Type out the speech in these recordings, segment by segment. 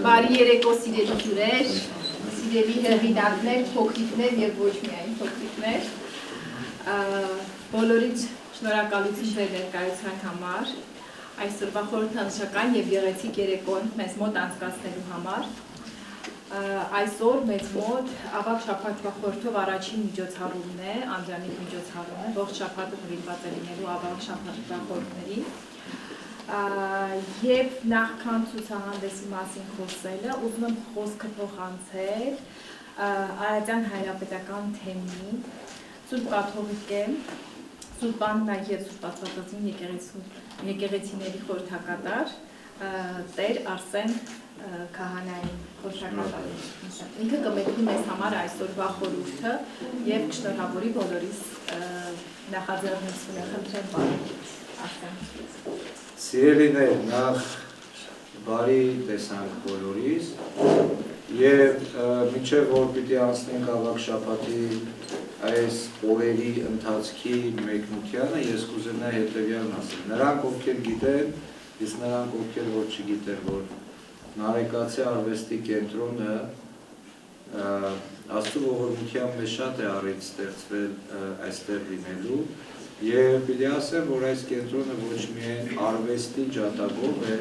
Բարի երեկո սիրելի հյուրեր, սիրելի հեղինակներ, փոքրիկներ եւ ոչ միայն փոքրիկներ, բոլորից շնորհակալություն ներկայության համար, այսօրվա խորհրդանշական եւ գեղեցիկ երեկոն մեզ մոտ անցկացնելու համար։ Այսօր մեզ մոտ ավագ շաբաթվա խորհրդով առաջին միջոցառումն է, անդրանիկ միջոցառումն է, ողջ շաբաթը նվիրված է լինելու ավագ շաբաթվա խորհուրդներին։ Եվ նախքան ցուցահանդեսի մասին խոսելը, ուզում եմ խոսքը փոխանցել Արարատյան հայրապետական թեմի Սուրբ Կաթողիկե, Սուրբ Աննա և Սուրբ Աստվածածին եկեղեցիների խորհրդակատար Տեր Արսեն Քահանային խորհրդակատարին։ Ինքը կմեկնի մեզ համար այսօրվա խորհուրդը և կշնորհավորի բոլորիս նախաձեռնությունը, խնդրեմ պարոն Արսեն։ Սիրելիներ, նախ բարի տեսանք բոլորիս և մինչև որ պիտի անցնենք ավագ շաբաթի այս օրերի ընթացքի մեկնությանը, ես կուզենայի հետևյալն ասել։ Նրանք ովքեր գիտեն, իսկ նրանք ովքեր որ չգիտեն, որ Նարեկացի արվեստի կենտրոնը Աստծո ողորմության մեջ շատ է առիթ ստեղծվել այստեղ լինելու և պիտի ասեմ, որ այս կենտրոնը ոչ միայն արվեստի ջատագով է,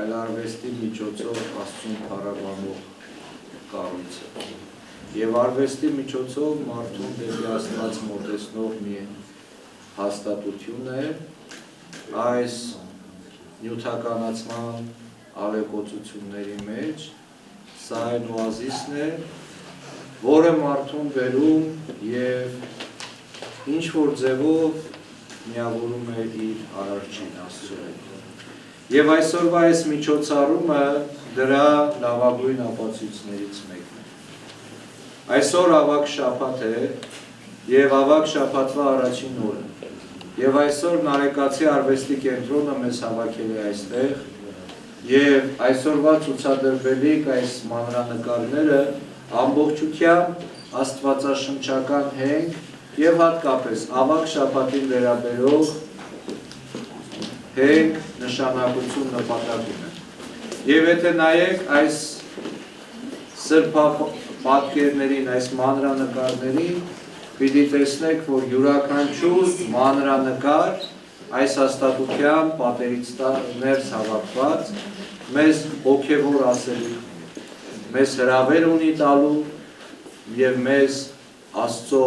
այլ արվեստի միջոցով Աստծուն փառաբանող կառույց է։ Եվ արվեստի միջոցով մարդուն դեպի Աստված մոտեցնող մի հաստատություն է, այս նյութականացման ալեկոծությունների մեջ սա այն օազիսն է, որը մարդուն բերում և ինչ-որ ձևով միավորում է իր արարչին Աստծո հետ։ Եվ այսօրվա այս միջոցառումը դրա լավագույն ապացույցներից մեկն է։ Այսօր ավագ շաբաթ է և ավագ շաբաթվա առաջին օրը։ Եվ այսօր Նարեկացի արվեստի կենտրոնը մեզ հավաքել է այստեղ և այսօրվա ցուցադրվելիք այս մանրանկարները ամբողջությամբ աստվածաշնչական հենք և հատկապես ավագ շաբաթին վերաբերող հենք նշանակություն նպատակ ունեն։ Եվ եթե նայեք այս սրբապատկերներին, այս մանրանկարներին, պիտի տեսնեք, որ յուրաքանչյուր մանրանկար այս հաստատության պատերից ներս հավաքված մեզ հոգևոր ասելիք ունի, մեզ հրավեր ունի տալու և մեզ Աստծո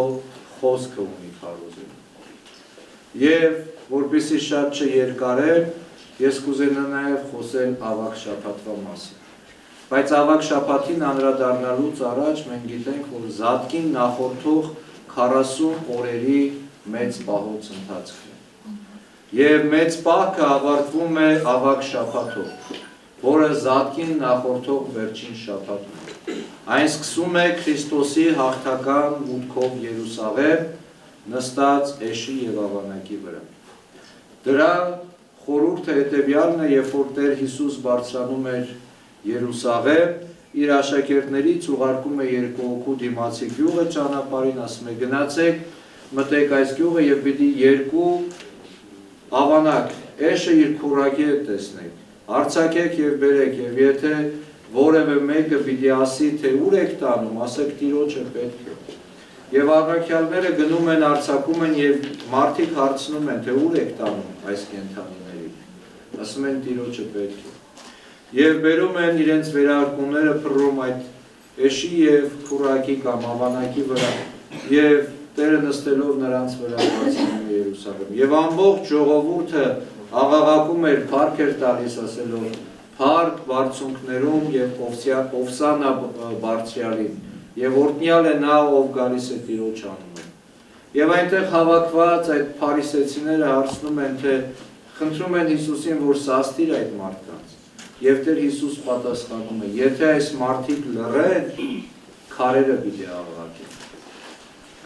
խոսքը ունի քարոզելու։ Եվ որպեսզի շատ չերկարեմ, ես կուզենա նաև խոսել ավագ շաբաթվա մասին։ Բայց ավագ շաբաթին անդրադառնալուց առաջ մենք գիտենք, որ Զատկին նախորդող 40 օրերի մեծ պահոց ընթացքն է։ Եվ մեծ պահքը ավարտվում է ավագ շաբաթով, որը Զատկին նախորդող վերջին շաբաթն է։ Այն սկսում է Քրիստոսի հաղթական մուտքով Երուսաղեմ, նստած էշի և ավանակի վրա։ Դրա խորհուրդը հետևյալն է, երբ որ Տեր Հիսուս բարձրանում էր Երուսաղեմ, իր աշակերտներից ուղարկում է երկու հոգու դիմացի գյուղը ճանապարհին, ասում է գնացեք մտեք այս գյուղը եւ պիտի երկու ավանակ էշը իր քուրակի հետ տեսնեք, հարցակեք եւ բերեք եւ եթե որևէ մեկը պիտի ասի թե ուր եք տանում, ասեք Տիրոջը պետք է։ Եվ առաքյալները գնում են արձակում են եւ մարդիկ հարցնում են թե ուր եք տանում այս կենդանիներին։ Ասում են Տիրոջը պետք է։ Եվ բերում են իրենց վերարկուները փռում այդ էշի եւ քուրակի կամ ավանակի վրա եւ Տերը նստելով նրանց վրա բարձրանում է Երուսաղեմ։ Եվ ամբողջ ժողովուրդը աղաղակում էր, փառք էր տալիս ասելով. Փառք բարձունքներում եւ Ովսանա բարձրյալին, եւ օրհնյալ է նա, ով գալիս է Տիրոջ անունով։ Եվ այնտեղ հավաքված այդ փարիսեցիները հարցնում են, թե խնդրում են Հիսուսին, որ սաստիր այդ մարդկանց։ Եվ Տեր Հիսուս պատասխանում է. եթե այս մարդիկ լռեն, քարերը պիտի աղաղակեն։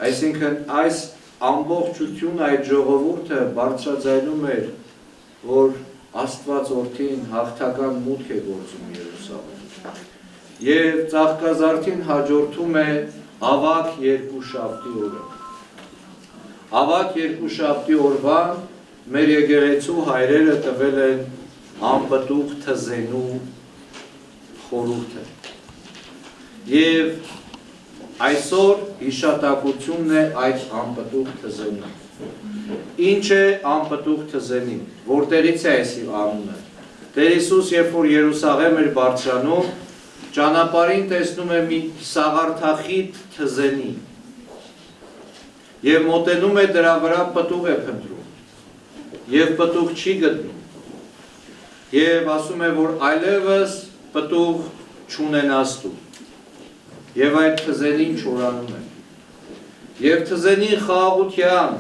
Այսինքն այս ամբողջությունը այդ ժողովուրդը բարձրաձայնում էր, որ Աստված Որդին հաղթական մուտք է գործում Երուսաղեմ։ Եվ Ծաղկազարդին հաջորդում է ավագ երկուշաբթի օրը։ Ավագ երկուշաբթի օրվան մեր եկեղեցու հայրերը տվել են անպտուղ թզենու խորհուրդը։ Եվ այսօր հիշատակությունն է այդ անպտուղ թզենու։ Ինչ է անպտուղ թզենին, որտեղից է այս անունը։ Տեր Հիսուս, երբ որ Երուսաղեմ էր բարձրանում, ճանապարհին տեսնում է մի սաղարթախիտ թզենի եւ մոտենում է դրա վրա պտուղ է փնտրում եւ պտուղ չի գտնում եւ ասում է, որ այլևս պտուղ չունենաս դու եւ այդ թզենին չորանում է եւ թզենի խաղաղության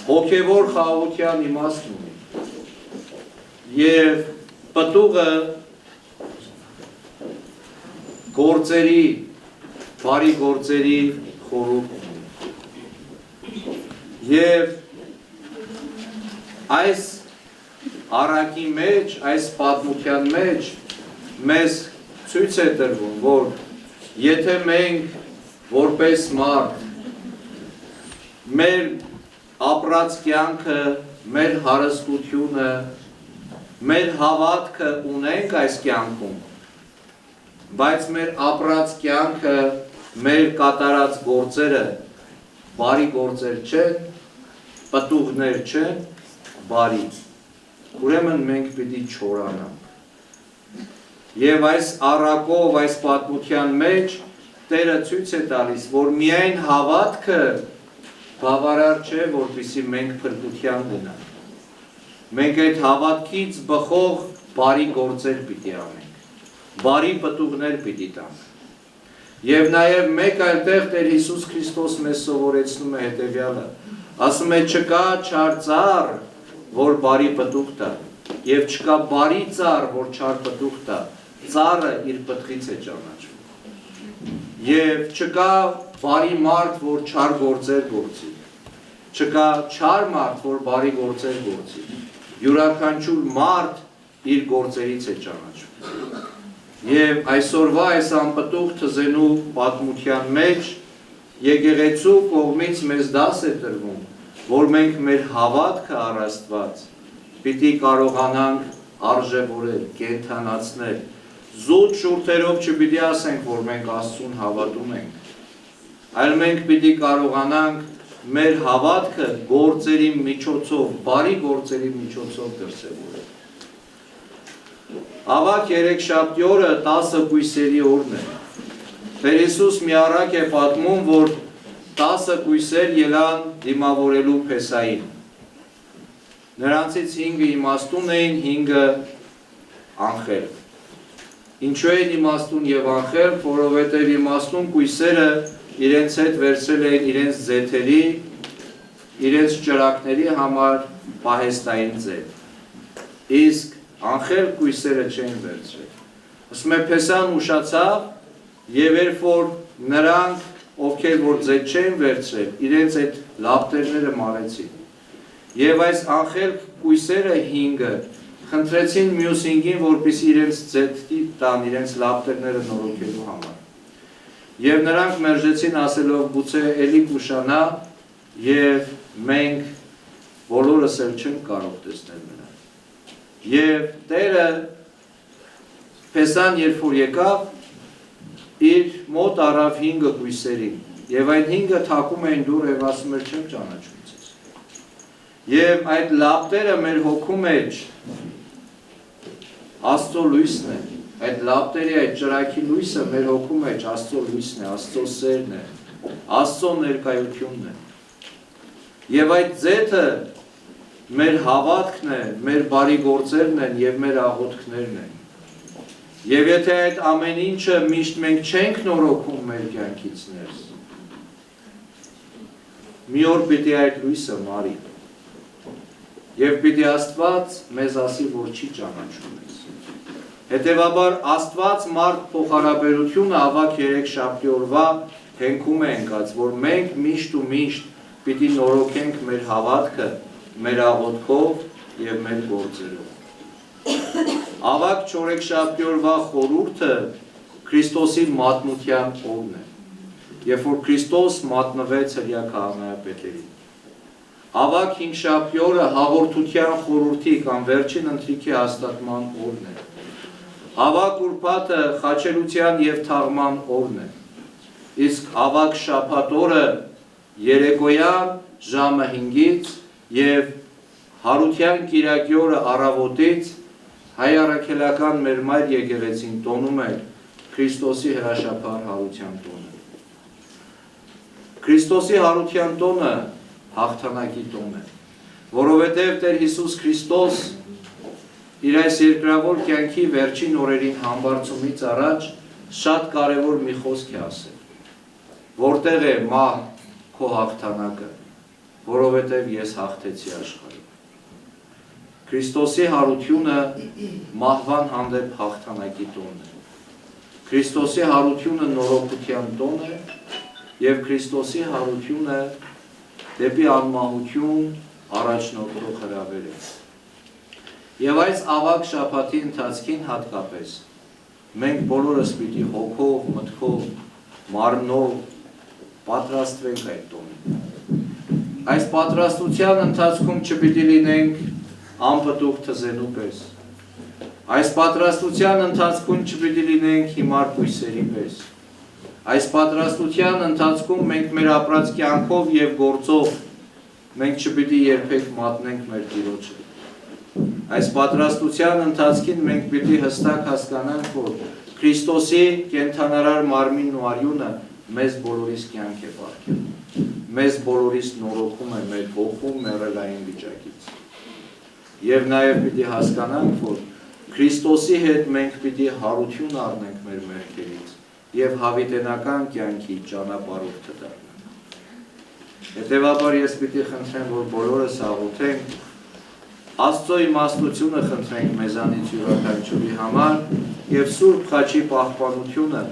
հոգևոր խաղաղության իմաստ ունի եւ պտուղը գործերի, բարի գործերի խորհուրդ ունի եւ այս առակի մեջ, այս պատմության մեջ մեզ ցույց է տրվում, որ եթե մենք որպես մարդ մեր ապրած կյանքը, մեր հարստությունը, մեր հավատքը ունենք այս կյանքում, բայց մեր ապրած կյանքը, մեր կատարած գործերը բարի գործեր չեն, պտուղներ չեն, բարի։ Ուրեմն մենք պիտի չորանանք։ Եվ այս առակով, այս պատմության մեջ Տերը ցույց է տալիս, որ միայն հավատքը բավարար չէ, որպեսզի մենք փրկության գնանք։ Մենք այդ հավատքից բխող բարի գործեր պիտի անենք, բարի պտուղներ պիտի տանք։ Եվ նաև մեկ այլ տեղ Տեր Հիսուս Քրիստոս մեզ սովորեցնում է հետևյալը, ասում է չկա չար ծառ, որ բարի պտուղ տա, եւ չկա բարի ծառ, որ չար պտուղ տա, ծառը իր պտղից է ճանաչվում։ Եվ չկա բարի մարդ, որ չար գործեր գործի, չկա չար մարդ, որ բարի գործեր գործի, յուրաքանչյուր մարդ իր գործերից է ճանաչվում։ Եվ այսօրվա այս անպտուղ թզենու պատմության մեջ եկեղեցու կողմից մեզ դաս է տրվում, որ մենք մեր հավատքը առ Աստված պիտի կարողանանք արժևորել, կենդանացնել, զուտ շուրթերով չպիտի ասենք, որ մենք Աստծուն հավատում ենք, այլ մենք պիտի կարողանանք մեր հավատքը գործերի միջոցով, բարի գործերի միջոցով դրսևորել։ Ավագ երեքշաբթի օրը 10 կույսերի օրն է։ Տեր Հիսուս մի առակ է պատմում, որ 10 կույսեր ելան դիմավորելու Փեսային։ Նրանցից 5-ը իմաստուն էին, 5-ը անխել։ Ինչու էին իմաստուն եւ անխել, որովհետեւ իմաստուն կույսերը իրենց հետ վերցրել էին իրենց ձեթերի, իրենց ճրակների համար պահեստային ձեթ։ Իսկ անխել կույսերը չեն վերցրել։ Ասում է Փեսան ուշացավ եւ երբ որ նրանք, ովքեր որ ձեթ չեն վերցրել, իրենց այդ լապտերները մարեցին։ Եվ այս անխել կույսերը 5-ը խնդրեցին մյուս 5-ին, որպեսզի իրենց ձեթի տան, իրենց լապտերները նորոգելու համար։ Եվ նրանք մերժեցին ասելով գուցե էլի կուշանա եւ մենք բոլորս էլ չենք կարող տեսնել նրան։ Եվ Տերը Փեսան երբ որ եկավ, իր մոտ առավ 5 կույսերին, եւ այն 5-ը թակում էին դուռ եւ ասում էր չեմ ճանաչում ձեզ։ Եվ այդ լապտերը մեր հոգու մեջ Աստծո լույսն է, այդ լապտերի այդ ճրագի լույսը մեր հոգու մեջ Աստծո լույսն է, Աստծո սերն է, Աստծո ներկայությունն է։ Եվ այդ ձեթը մեր հավատքն է, մեր բարի գործերն են եւ մեր աղոթքներն են։ Եվ եթե այդ ամեն ինչը միշտ մենք չենք նորոգում մեր կյանքից ներս, մի օր պիտի այդ լույսը մարի։ Եվ պիտի Աստված մեզ ասի, որ չի ճանաչում մեզ։ Հետևաբար Աստված մարդ փոխհարաբերությունը ավակ 3 շաբթի օրվա հենքում է ընկած, որ մենք միշտ ու միշտ պիտի նորոգենք մեր հավատքը, մեր աղոթքով եւ մեր գործերով։ Ավակ 4 շաբթի օրվա խորհուրդը Քրիստոսի մատնության օրն է, երբ որ Քրիստոս մատնվեց հրյա քահանայապետերին։ Ավակ 5 շաբթի օրը հաղորդության խորհրդի կամ վերջին ընթրիքի հաստատման օրն է։ Ավակ ուրբաթը խաչելության եւ թաղման օրն է։ Իսկ ավակ շաբաթ օրը երեկոյան ժամը 5-ից եւ հարության կիրակի օրը առավոտից հայ առաքելական մեր մայր եկեղեցին տոնում է Քրիստոսի հրաշափառ հարության տոնը։ Քրիստոսի հարության տոնը հաղթանակի տոն է, որովհետև Տեր Հիսուս Քրիստոս իր այս երկրավոր կյանքի վերջին օրերին համբարձումից առաջ շատ կարևոր մի խոսք է ասել, որտեղ է մահ քո հաղթանակը, որովհետև ես հաղթեցի աշխարհը։ Քրիստոսի հարությունը մահվան հանդեպ հաղթանակի տոն է։ Քրիստոսի հարությունը նորոգության տոն է եւ Քրիստոսի հարությունը դեպի անմահություն առաջնորդող հրավեր է։ Եվ այս ավակ շաբաթի ընթացքին հատկապես մենք բոլորս պիտի հոգով, մտքով, մարմնով պատրաստվենք այդ տոնին։ Այս պատրաստության ընթացքում չպիտի լինենք անպտուղ թզենու պես։ Այս պատրաստության ընթացքում չպիտի լինենք հիմար բույսերի պես։ Այս պատրաստության ընթացքում մենք մեր ապրած կյանքով եւ գործով մենք չպիտի երբեք մատնենք մեր Տիրոջը։ Այս պատրաստության ընթացքին մենք պիտի հստակ հասկանանք, որ Քրիստոսի կենդանարար մարմինն ու արյունը մեզ բոլորիս կյանք է պարգևում։ Մեզ բոլորիս նորոգում է մեր հոգու մեռելային վիճակից։ Եվ նաև պիտի հասկանանք, որ Քրիստոսի հետ մենք պիտի հարություն առնենք մեր մեղքերից եւ հավիտենական կյանքի ճանապարհորդը դառնանք։ Հետևաբար ես պիտի խնդրեմ, որ բոլորս աղոթենք, Աստծո իմաստությունը խնդրենք մեզանից յուրաքանչյուրի համար եւ Սուրբ Խաչի պահպանությունը,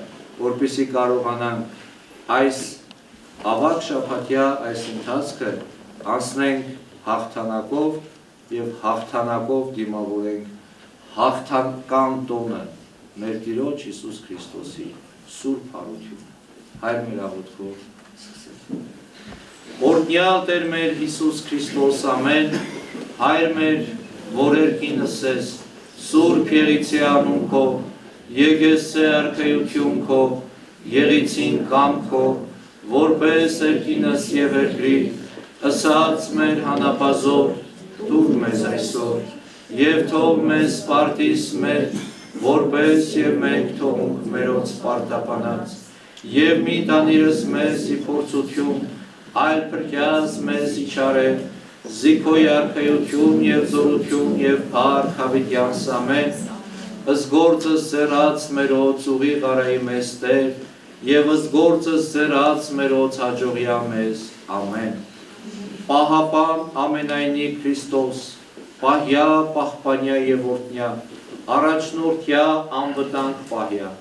որպեսզի կարողանանք այս ավակ շաբաթյա այս ընթացքը անցնենք հաղթանակով եւ հաղթանակով դիմավորենք հաղթական տոնը մեր Տիրոջ Հիսուս Քրիստոսի Սուրբ հարությունը։ Հայր մեր աղոթքով սկսենք։ Օրհնյալ Տեր մեր Հիսուս Քրիստոս, ամեն, Հայր մեր, որ երկինս ես, Սուրբ եղիցի անուն քո, եկես է արքայություն քո, եղիցին կամ քո, որպես երկինս եւ երկրի, ըսած մեր հանապազոր, տուր մեզ այսօր, եւ թող մեզ սպարտիս մեր, որպես եւ մենք թողունք մերոց սպարտապանած, եւ մի տանիրս մեզ ի փորձություն, այլ փրկյաս մեզ իչարե, զիքոյ արքայություն եւ զորություն եւ փառք հավիտյանս ամեն, ըստ գործս ծերած մերոց ուղիղ արայի մեզ Տեր, եւ ըստ գործս ծերած մերոց հաջողյա մեզ, ամեն։ Պահապան ամենայնի Քրիստոս, պահյա, պահպանյա եւ օրհնյա, առաջնորդյա, անվտանգ պահյա,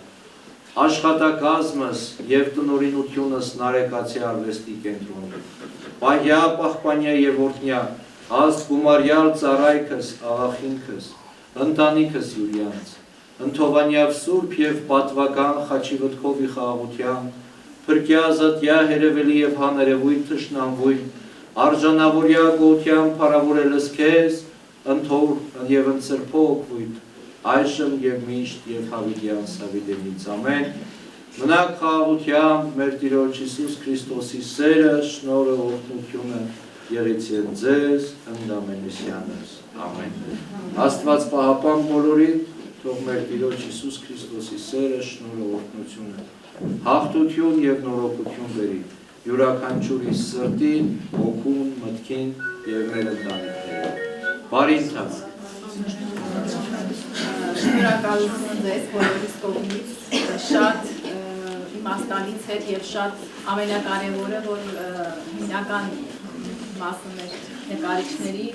աշխատակազմս եւ տնօրինությունս Նարեկացի արվեստի կենտրոնում, պահյա, պահպանյա եւ օրհնյա, հաստ գումարյալ ծառայքս, աղախինքս, ընտանիքս յուրյանց, ընթովանյավ սուրբ եւ պատվական խաչի վտքովի խաղաղության, Փրկյա ազատյա հերևելի եւ հաներևույթ թշնամվույն, արժանավորյա գոթյան փառավորելս քեզ, ընթոր եւ ընծրփող վույթ, այժմ եւ միշտ եւ հավիտյան սավիտենից ամեն։ Մնաք խաղաղությամբ մեր Տիրոջ Հիսուս Քրիստոսի սերը, շնորհը, օրհնությունը եղեցին ձեզ ընդամենեսյանս։ Ամեն։ Աստված պահապան բոլորիդ, թող մեր Տիրոջ Հիսուս Քրիստոսի սերը, շնորհը, օրհնությունը, հաղթություն եւ նորոգություն բերի յուրաքանչյուրի սրտին, հոգուն, մտքին եւ մեր ընտանիքներին։ Բարի ընթացք։ Շնորհակալություն ձեզ բոլորիս կողմից, շատ իմաստալից էր եւ շատ ամենակարևորը, որ հիմնական մասը մեր նկարիչների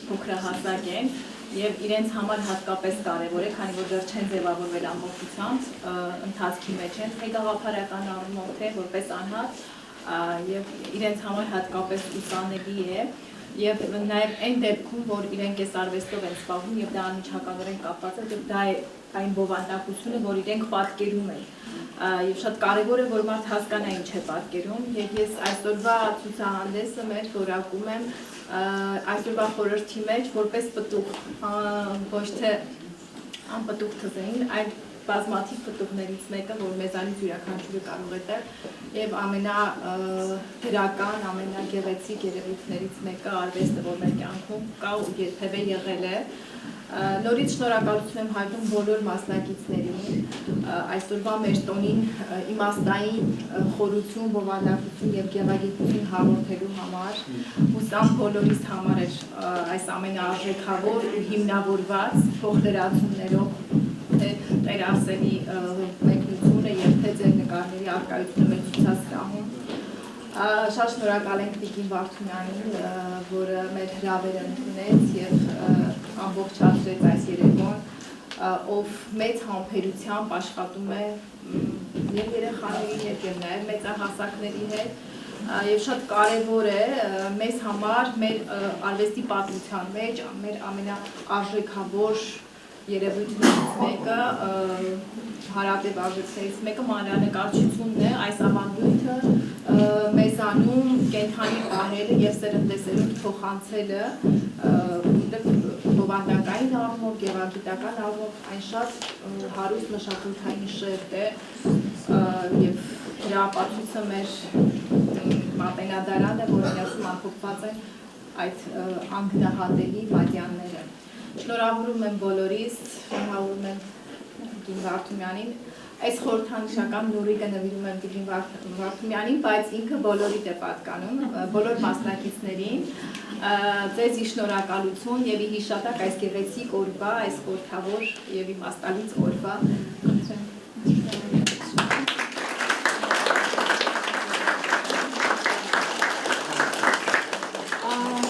փոքրահասակ են եւ իրենց համար հատկապես կարևոր է, քանի որ դեռ չեն ձևավորվել ամբողջությամբ, ընթացքի մեջ են, թե գաղափարական առումով, թե որպես անհատ եւ իրենց համար հատկապես ուսանելի է եւ նաեւ այն դեպքում, որ իրենք այս արվեստով են զբաղվում եւ դա անմիջականորեն կապված է, դա է այն բովանդակությունը, որ իրենք պատկերում են եւ շատ կարեւոր է, որ մարդ հասկանա ինչ է պատկերում եւ ես այսօրվա ցուցահանդեսը մեր որակում եմ այսօրվա խորհրդի մեջ որպես պտուղ, ոչ թե անպտուղ թզեին, այլ բազմաթիվ պտուղներից մեկը, որ մեզանից յուրաքանչյուրը կարող է տեղ եւ ամենադրական, ամենագեղեցիկ երևույթներից մեկը արվեստը, որ մեր կյանքում կա ու երբևէ եղել է։ Նորից շնորհակալություն եմ հայտնում բոլոր մասնակիցներին այսօրվա մեր տոնին իմաստային խորություն, բովանդակություն եւ գեղագիտություն հաղորդելու համար։ Հուսամ բոլորիս համար էր այս ամենաարժեքավոր ու հիմնավորված փոխլրացումներով Տեր Արսենի մեկնությունը եւ թե ձեր նկարների արկայությունը մեր ցուցասրահում։ Շատ շնորհակալ ենք Տիկին Վարդունյանին, որը մեր հրավերը ընդունեց եւ ամբողջացրեց այս երեկոն, ով մեծ համբերությամբ աշխատում է եւ երեխաների հետ եւ նաեւ մեծահասակների հետ եւ շատ կարեւոր է մեզ համար մեր արվեստի պատմության մեջ մեր ամենաարժեքավոր երևույթներից մեկը հարատև արվեստներից մեկը մանրանկարչությունն է, այս ավանդույթը մեզանում կենդանի պահելը եւ սերնդեսերունդ փոխանցելը բովանդակային առումով, գեղագիտական առումով այն շատ հարուստ մշակութային շերտ է եւ դրա ապացույցը մեր մատենադարանն է, որոնցում ամփոփված են այդ անգնահատելի մատյանները։ Շնորհավորում եմ բոլորիս, շնորհավորում եմ Տիկին Վարդունյանին, այս խորհրդանշական նորիկը նվիրում եմ Տիկին Վարդունյանին, բայց ինքը բոլորիդ է պատկանում, բոլոր մասնակիցներին, ձեզի շնորհակալություն եւ ի հիշատակ այս գեղեցիկ օրվա, այս խորհրդավոր եւ իմաստալից օրվա։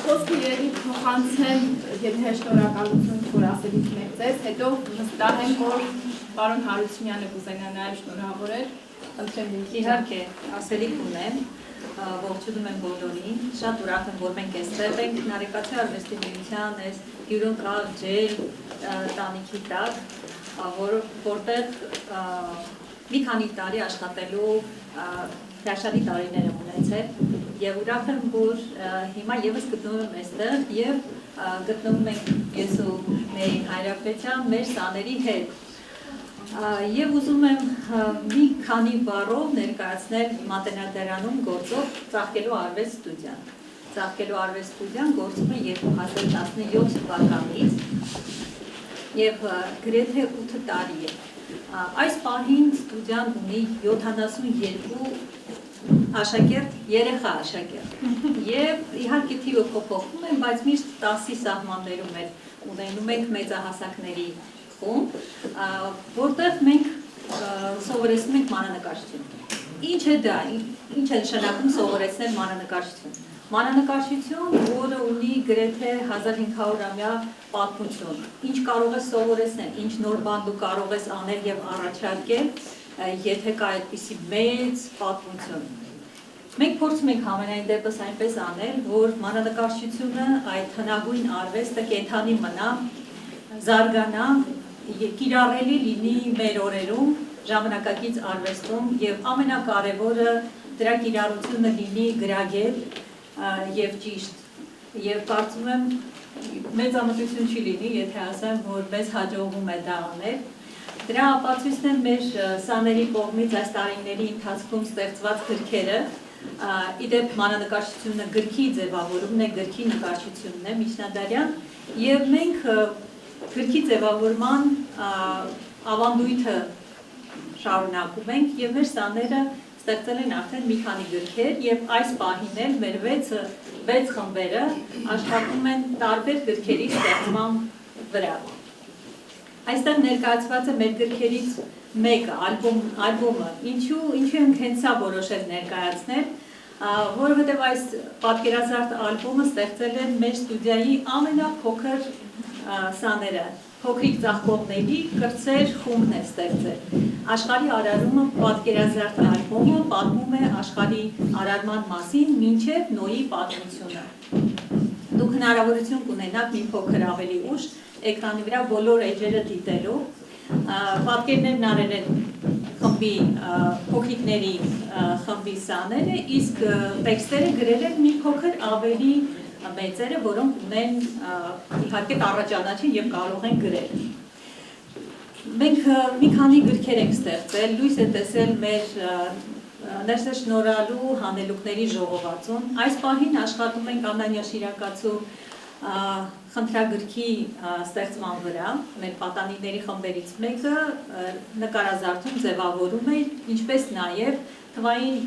Խոսքը երևի փոխանցեմ, եթե շնորհակալություն որ ասելիք մեկ ձեզ, հետո վստահ եմ, որ պարոն Հարությունյանը կուզենա նաև շնորհավորել, ընտրեմ ինձ։ Իհարկե, ասելիք ունեմ, ողջունում եմ բոլորին, շատ ուրախ եմ, որ մենք այստեղ ենք Նարեկացի արվեստի միության այս հյուրընկալ ջեր տանիքի տակ, որտեղ մի քանի տարի աշխատելու հրաշալի տարիներ եմ ունեցել եւ ուրախ եմ, որ հիմա եւս գտնվում եմ այստեղ եւ գտնվում ենք ես ու Մերին Հայրապետյան մեր սաների հետ եւ ուզում եմ մի քանի բառով ներկայացնել Մատենադարանում գործող Ծաղկելու արվեստ ստուդիան։ Ծաղկելու արվեստ ստուդիան գործում է 2017 թվականից եւ գրեթե 8 տարի է։ Այս պահին ստուդիան ունի 72 աշակերտ, երեխա աշակերտ եւ իհարկե թիվը փոփոխվում է, բայց միշտ 10-ի սահմաններում ունենում ենք մեծահասակների խումբ, որտեղ մենք սովորեցնում ենք մանրանկարչություն։ Ինչ է դա, ինչ է նշանակում սովորեցնել մանրանկարչություն։ Մանրանկարչություն, որը ունի գրեթե 1500-ամյա պատմություն։ Ինչ կարող ես սովորեցնել, ինչ նոր բան դու կարող ես անել եւ առաջարկել, եթե կա այդպիսի մեծ պատմություն։ Մենք փորձում ենք համենայն դեպս այնպես անել, որ մանրանկարչությունը, այդ հնագույն արվեստը կենդանի մնա, զարգանա, կիրառելի լինի մեր օրերում ժամանակակից արվեստում եւ ամենակարևորը դրա կիրառությունը լինի գրագետ եւ ճիշտ եւ կարծում եմ մեծ ամուսություն չի լինի, եթե ասեմ, որ մեզ հաջողվում է դա անել։ Դրա ապացույցն է մեր սաների կողմից այս տարիների ընթացքում ստեղծված գրքերը, իդեպ մանրանկարչությունը գրքի ձևավորումն է, գրքի նկարչությունն է միջնադարյան, եւ մենք գրքի ձևավորման ավանդույթը շարունակում ենք եւ մեր սաները ստեղծել են արդեն մի քանի գրքեր եւ այս պահին էլ մեր 6 խմբերը աշխատում են տարբեր գրքերի ստեղծման վրա։ Այստեղ ներկայացված է մեր գրքերից մեկը, ալբոմը, ինչու ենք հենց սա որոշել ներկայացնել, որովհետև այս պատկերազարդ ալբոմը ստեղծել են մեր ստուդիայի ամենափոքր սաները, փոքրիկ ծաղկողների կրտսեր խումբն է ստեղծել։ Աշխարհի արարումը պատկերազարդ ալբոմը պատմում է աշխարհի արարման մասին մինչև Նոյի պատմությունը։ Դուք հնարավորություն կունենաք մի փոքր ավելի ուշ էկրանի վրա բոլոր էջերը դիտելու, պատկերներն արել են խմբի փոքրիկների խմբի սաները, իսկ տեքստերը գրել են մի փոքր ավելի մեծերը, որոնք ունեն իհարկե տառաճանաչի եւ կարող են գրել։ Մենք մի քանի գրքեր ենք ստեղծել, լույս է տեսել մեր ներսեր շնորհալու հանելուկների ժողովածուն։ Այս պահին աշխատում ենք Անանյա Շիրակացու խնդրագրքի ստեղծման վրա, մեր պատանիների խմբերից մեկը նկարազարդում ձևավորում է, ինչպես նաև թվային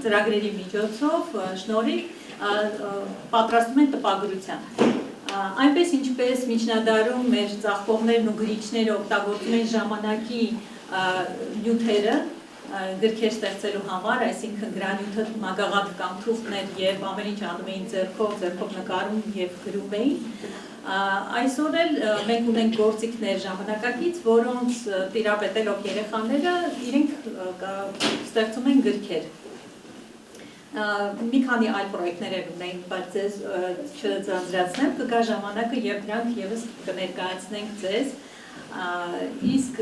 ծրագրերի միջոցով շնորհիվ պատրաստում են տպագրության։ Այնպես ինչպես միջնադարում մեր ծաղկողներն ու գրիչները օգտագործում են ժամանակի նյութերը գրքեր ստեղծելու համար, այսինքն գրանյութը մագաղաթ կամ թուղթներ եւ ամեն ինչ անում էին ձեռքով նկարում եւ գրում էին։ Այսօր էլ մենք ունենք գործիքներ ժամանակակից, որոնց տիրապետելով երեխաները իրենք ստեղծում են գրքեր։ Մի քանի այլ պրոյեկտներ ունենք, բայց ձեզ չձանձրացնեմ, կգա ժամանակը եւ դրանք եւս կներկայացնենք ձեզ։ Իսկ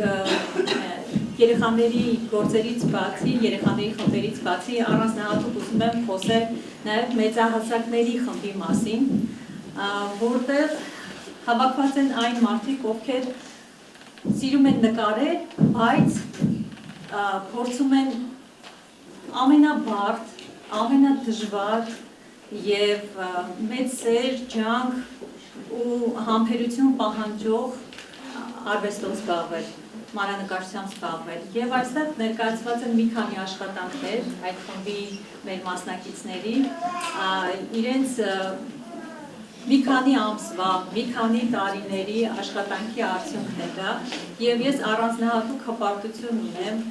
երեխաների գործերից բացի, երեխաների խմբերից բացի առանձնահատուկ ուզում եմ խոսել նաև մեծահասակների խմբի մասին, որտեղ հավաքված են այն մարդիկ, ովքեր սիրում են նկարել, բայց փորձում են ամենաբարդ, ամենադժվար եւ մեծ սեր, ջանք ու համբերություն պահանջող արվեստով զբաղվել, մանրանկարչությամբ զբաղվել եւ այստեղ ներկայացված են մի քանի աշխատանքներ այդ խմբի մեր մասնակիցների, իրենց մի քանի ամսվա, մի քանի տարիների աշխատանքի արդյունքն է դա եւ ես առանձնահատուկ հպարտություն ունեմ,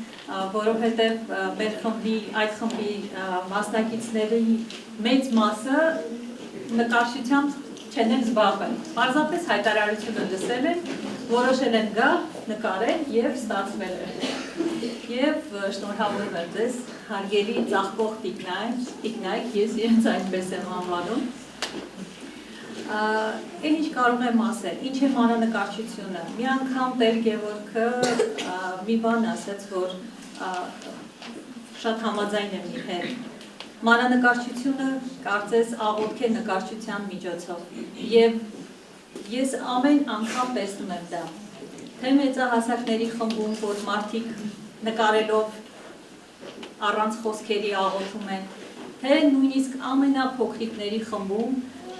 որովհետեւ մեր խմբի, այդ խմբի մասնակիցների մեծ մասը նկարչությամբ չեն զբաղվել։ Պարզապես հայտարարությունը լսել են, որոշել են գալ, նկարել եւ ստացվել է։ Եվ շնորհավորում եմ ձեզ, հարգելի ծաղկող տիկնայք, ես իրենց այնպես եմ անվանում։ Այն ինչ կարող եմ ասել, ինչ է մանրանկարչությունը։ Մի անգամ Տեր Գևորգը մի բան ասաց, որ շատ համաձայն եմ իր հետ։ Մանրանկարչությունը կարծես աղոթք է նկարչության միջոցով եւ ես ամեն անգամ տեսնում եմ դա, թե մեծահասակների խմբում, որ մարդիկ նկարելով առանց խոսքերի աղոթում են, թե նույնիսկ ամենափոքրիկների խմբում,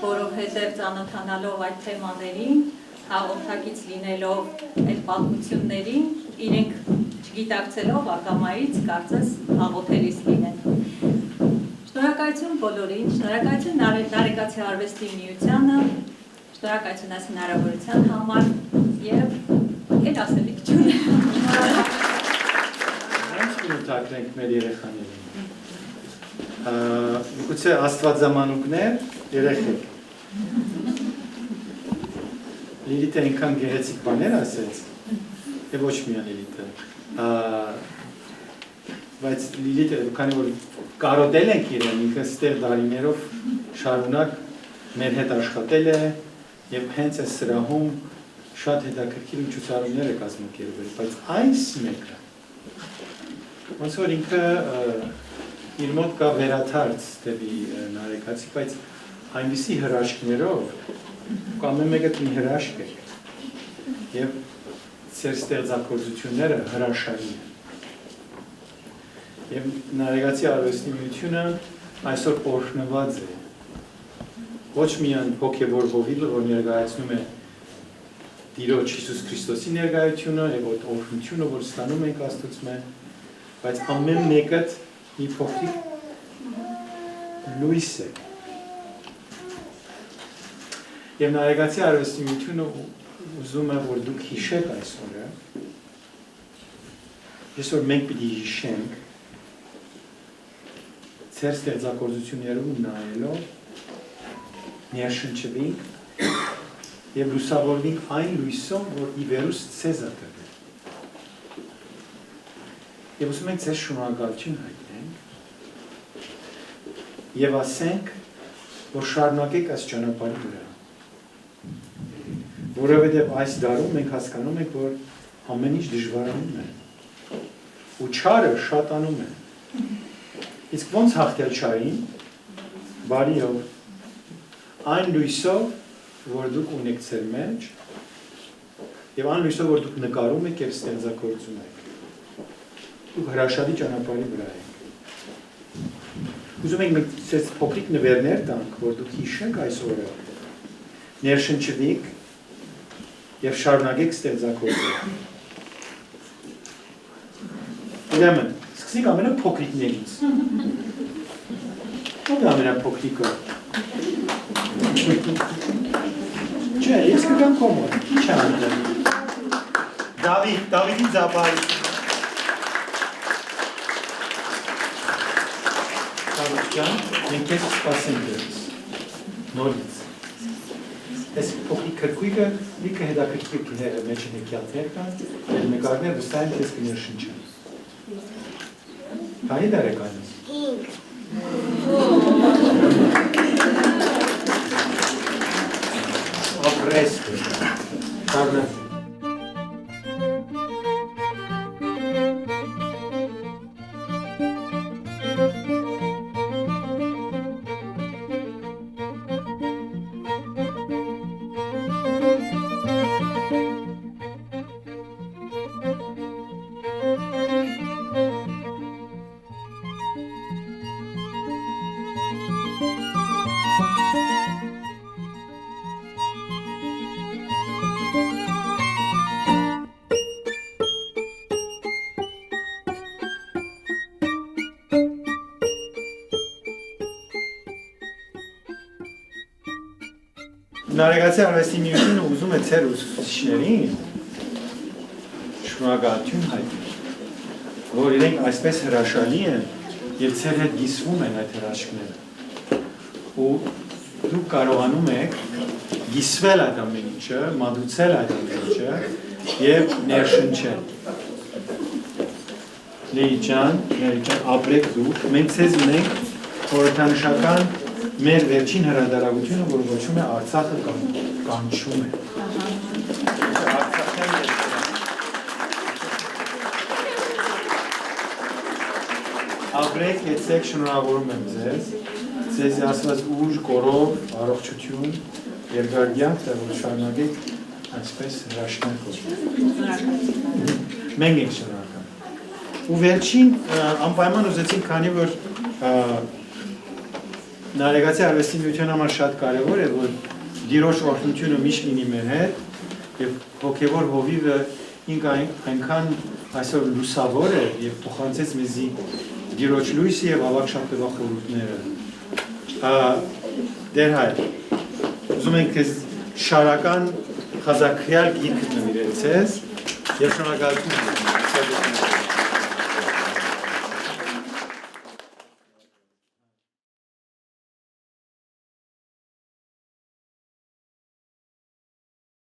որովհետև ծանոթանալով այդ թեմաներին, հաղորդակից լինելով այդ պատմություններին, իրենք չգիտակցելով ակամայից կարծես աղոթելիս լինեն։ Շնորհակալություն բոլորին, շնորհակալություն Նարեկացի արվեստի միությանը, շնորհակալություն այս հնարավորության համար եւ էլ ասելիք չունեմ։ Ինչ մտածենք մեր երեխաներին։ Գուցե աստվածամանուկներ, երեխեք։ Լիլիթը այնքան գեղեցիկ բաներ ասեց, եւ ոչ միայն Լիլիթը։ Բայց Լիլիթը, քանի որ կարոտել ենք իրեն, ինքը ստեղ դարիներով շարունակ մեր հետ աշխատել է եւ հենց այս սրահում շատ հետաքրքիր միջոցառումներ է կազմակերպել, բայց այս մեկը ոնց որ ինքը իր մոտ կա վերաթարց դեպի Նարեկացի, բայց այնպիսի հրաշքներով կամ մեկը մի հրաշք է եւ ծեր ստեղծագործությունները հրաշալի են։ Եվ Նարեկացի արվեստի միությունը այսօր օրհնված է ոչ միայն հոգևոր հովիվը, որ ներկայացնում է Տիրոջ Հիսուս Քրիստոսի ներկայությունը եւ օրհնությունը, որ ստանում ենք Աստծուց, բայց ամեն մեկը մի փոքրիկ լույս է։ Եվ Նարեկացի արվեստի միությունը ուզում է, որ դուք հիշեք այսօրը, այսօր մենք պիտի հիշենք ձեր ստեղծագործություններում նայելով ներշնչվենք եւ լուսավորվենք այն լույսով, որ ի վերուս ցեզ է տրվել։ Եվ ուզում ենք ձեզ շնորհակալություն հայտնենք եւ ասենք, որ շարունակեք այս ճանապարհի վրա։ Որովհետեւ այս դարում մենք հասկանում ենք, որ ամեն ինչ դժվարանում է ու չարը շատանում է։ Իսկ ոնց հաղթել չարին, բարիով, այն լույսով, որ դուք ունեք ձեր մեջ, եւ այն լույսով, որ դուք նկարում եք եւ ստեղծագործում եք։ Դուք հրաշալի ճանապարհի վրա եք։ Ուզում ենք մեծ փոքրիկ նվերներ տանք, որ դուք հիշեք այս օրը, ներշնչվեք եւ շարունակեք ստեղծագործել։ Ուրեմն, սկսենք ամենափոքրիկներից։ Ո՞ր է ամենափոքրիկը։ Չէ, ես կգամ կոմոդ, ինչ է անդրեմ։ Դավիթի ձապայ։ Դավիթ ջան, մենք ես սպասենք դերս, նորից։ Ես փոքրիկ քրկույկը լիքը հետաքրքիր մեջ են եկյալներ կան, և նկարներ վստահ եմ ես կներշնչեմ։ Քանի տարեկան ես։ 5 Ապրեստ Շարնը Նարեկացի արվեստի միությունը ուզում է ձեր ուսուցիչներին շնորհակալություն հայտնել, որ իրենք այսպես հրաշալի են եւ ձեր հետ գիսվում են այդ հրաշքները։ Ու դուք կարողանում եք գիսվել այդ ամեն ինչը, մատուցել այդ ամեն ինչը եւ ներշնչել։ Լեյ ջան, ապրեք դուք, մենք ձեզ ունենք խորհրդանշական մեր վերջին հրադարագությունը, որ ոչում է Արցախը կանչում է։ Ապրեք, եթեք, շնորհավորում եմ ձեզ, ձեզ ասված ուժ, կորով, առողջություն, երկարքյանք, որ շարունակեք այսպես հրաշքներ կոչել։ Մենք ենք շնորհակալ։ Ու վերջին անպայման ուզեցինք, քանի որ Նարեկացի արվեստի միության համար շատ կարևոր է, որ Տիրոջ օրհնությունը միշտ լինի մեր հետ եւ հոգեվոր հովիվը ինքը այնքան այսօր լուսավոր է եւ փոխանցեց մեզի Տիրոջ լույսը եւ ավակ շատ խորհուրդները։ Դեր հայր, ուզում ենք քեզ շարական խազակրյալ գիրք նվիրել ցեզ եւ շնորհակալություն։